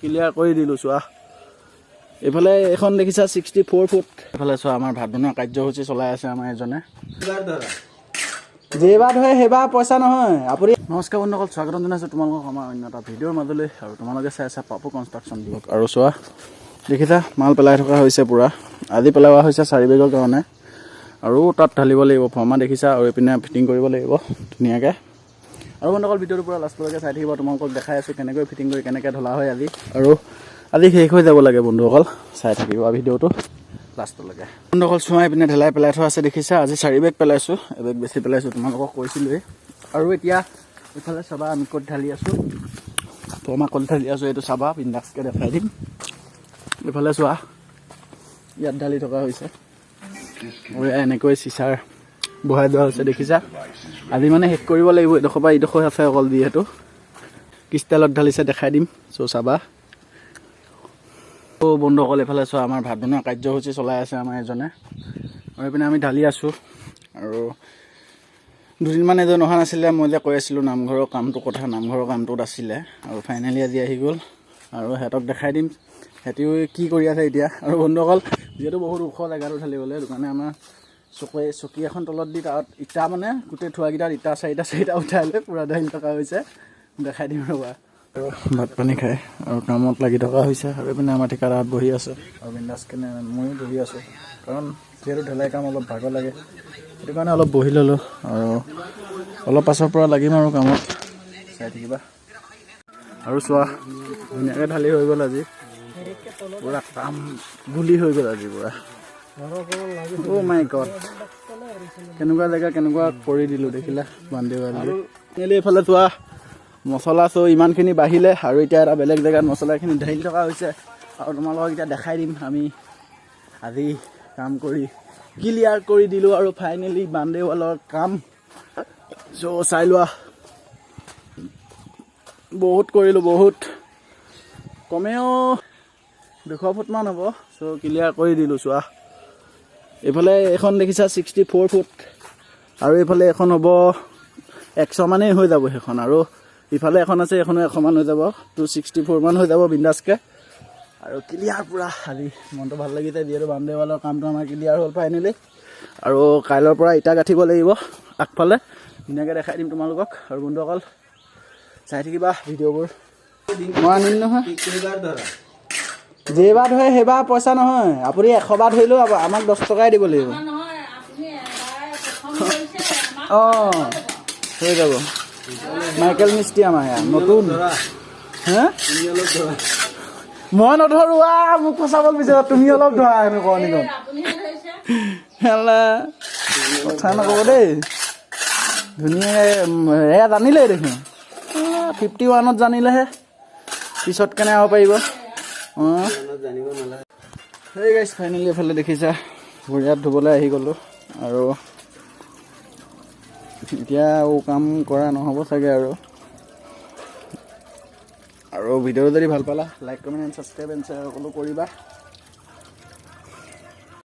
Clear কৰি দিলোঁ চোৱা। এইফালে এখন দেখিছা 64 ফুট। এইফালে চোৱা আমাৰ ভাত বনোৱা কাৰ্যসূচী চলাই আছে আমাৰ এজনে। যেইবাৰ ধৰে সেইবাৰ পইচা নহয়। আপুনি নমস্কাৰ বন্ধুসকল, স্বাগতম জনাইছোঁ তোমালোকক আমাৰ অন্য এটা ভিডিঅ'ৰ মাজলৈ। আৰু তোমালোকে চাই আছা পাপু কনষ্ট্ৰাকশ্যন ব্লগ। আৰু চোৱা দেখিছা মাল পেলাই থকা হৈছে পূৰা। আজি পেলোৱা হৈছে 4 বেগৰ কাৰণে। আৰু তাত ঢালিব লাগিব ফৰ্মা দেখিছা, আৰু এইপিনে ফিটিং কৰিব লাগিব ধুনীয়াকৈ। আৰু বন্ধুসকল ভিডিঅ'টোৰ পৰা লাষ্টলৈকে চাই থাকিব। তোমালোকক দেখাই আছোঁ কেনেকৈ ফিটিং কৰি কেনেকৈ ঢলা হয় আজি। আৰু আজি শেষ হৈ যাব লাগে বন্ধুসকল, চাই থাকিব ভিডিঅ'টো লাষ্টলৈকে। বন্ধুসকল চোৱা এইপিনে ঢেলাই পেলাই থোৱা আছে দেখিছা। আজি 4 বেগ পেলাইছোঁ, এবেগ বেছি পেলাইছোঁ তোমালোকক কৈছিলোঁৱেই। আৰু এতিয়া এইফালে চাবা আমি ক'ত ঢালি আছোঁ, ফৰ্মা ক'ত ঢালি আছোঁ এইটো চাবা, বিন্দাছকৈ দেখাই দিম। এইফালে চোৱা ইয়াত ঢালি থকা হৈছে, আৰু এনেকৈ চিচাৰ বহাই দিয়া হৈছে দেখিছা। আজি মানে শেষ কৰিব লাগিব, এইডোখৰ পৰা এইডোখৰ আছে অকল যিহেতু। কি ষ্টাইলত ঢালিছে দেখাই দিম, চাবা। বন্ধুসকল এইফালে চোৱা আমাৰ ভাত বনোৱা কাৰ্যসূচী চলাই আছে আমাৰ এজনে। আৰু এইপিনে আমি ঢালি আছোঁ। আৰু দুদিনমান এজন অহা নাছিলে, মই যে কৈ আছিলোঁ নামঘৰৰ কামটোৰ কথা, নামঘৰৰ কামটোত আছিলে। আৰু ফাইনেলি আজি আহি গ'ল, আৰু সিহঁতক দেখাই দিম সিহঁতেও কি কৰি আছে এতিয়া। আৰু বন্ধুসকল যিহেতু বহুত ওখ জেগাটো ঢালিবলৈ, সেইটো কাৰণে আমাৰ চকী এখন তলত দি তাত ইটা মানে গোটেই থোৱাকেইটাত ইটা চাৰিটা উঠাই লৈ পূৰা ঢালি থকা হৈছে, দেখাই দিম ৰ'বা। আৰু ভাত পানী খাই আৰু কামত লাগি থকা হৈছে। আৰু এইপিনে আমাৰ ঠিকাদাৰত বহি আছে, আৰু বিন্দাছকেনে ময়ো বহি আছোঁ, কাৰণ যিহেতু ঢালাই কাম অলপ ভাগৰ লাগে, সেইটো কাৰণে অলপ বহি ল'লোঁ। আৰু অলপ পাছৰ পৰা লাগিম আৰু কামত, চাই থাকিবা। আৰু চোৱা ধুনীয়াকৈ ঢালি হৈ গ'ল আজি, পূৰা কাম গুলি হৈ গ'ল আজি পূৰা। অ' মাই গড, কেনেকুৱা জেগা কেনেকুৱা কৰি দিলোঁ দেখিলা বান্ধি। এইফালে চোৱা মছলা ইমানখিনি বাঢ়িলে, আৰু এতিয়া এটা বেলেগ জেগাত মছলাখিনি ঢালি থকা হৈছে। আৰু তোমালোকক এতিয়া দেখাই দিম আমি আজি কাম কৰি ক্লিয়াৰ কৰি দিলোঁ, আৰু ফাইনেলি বান্দেৱালৰ কাম চাই লোৱা। বহুত কৰিলোঁ, বহুত কমেও 200 ফুটমান হ'ব। ক্লিয়াৰ কৰি দিলোঁ চোৱা। এইফালে এখন দেখিছা 64 ফুট, আৰু এইফালে এখন হ'ব 100 মানেই হৈ যাব সেইখন। আৰু ইফালে এখন আছে, এখনো 100 মান হৈ যাব, 264 মান হৈ যাব বিন্দাছকৈ। আৰু ক্লিয়াৰ পূৰা আজি মনটো ভাল লাগিছে, যিহেতু বান্দেৱালৰ কামটো আমাৰ ক্লিয়াৰ হ'ল ফাইনেলি। আৰু কাইলৈৰ পৰা ইটা গাঁঠিব লাগিব আগফালে, ধুনীয়াকৈ দেখাই দিম তোমালোকক। আৰু বন্ধুসকল চাই থাকিবা ভিডিঅ'বোৰ। মই আনিম নহয়, যেইবাৰ ধৰে সেইবাৰ পইচা নহয়। আপুনি 100 বাৰ ধৰিলেও আমাক 10 টকাই দিব লাগিব। অঁ হৈ যাব। মাইকেল মিস্ত্ৰী আমাৰ ইয়াত নতুন। হে মই নধৰো, মোক ফচাব বিচাৰা তুমি অলপ ধৰা হেনো কণীখন। কথা নক'ব দেই, ধুনীয়াকৈ এয়া জানিলেই দেখোন। 51ত জানিলেহে পিছত কেনে হ'ব পাৰিব। অঁ সেই গাইছ ফাইনেলি এফালে দেখিছা ভৰি হাত ধুবলৈ আহি গ'লোঁ। আৰু এতিয়া কাম কৰা নহ'ব চাগে। আৰু ভিডিঅ'টো যদি ভাল পালা like comment and subscribe and share সকলো কৰিবা।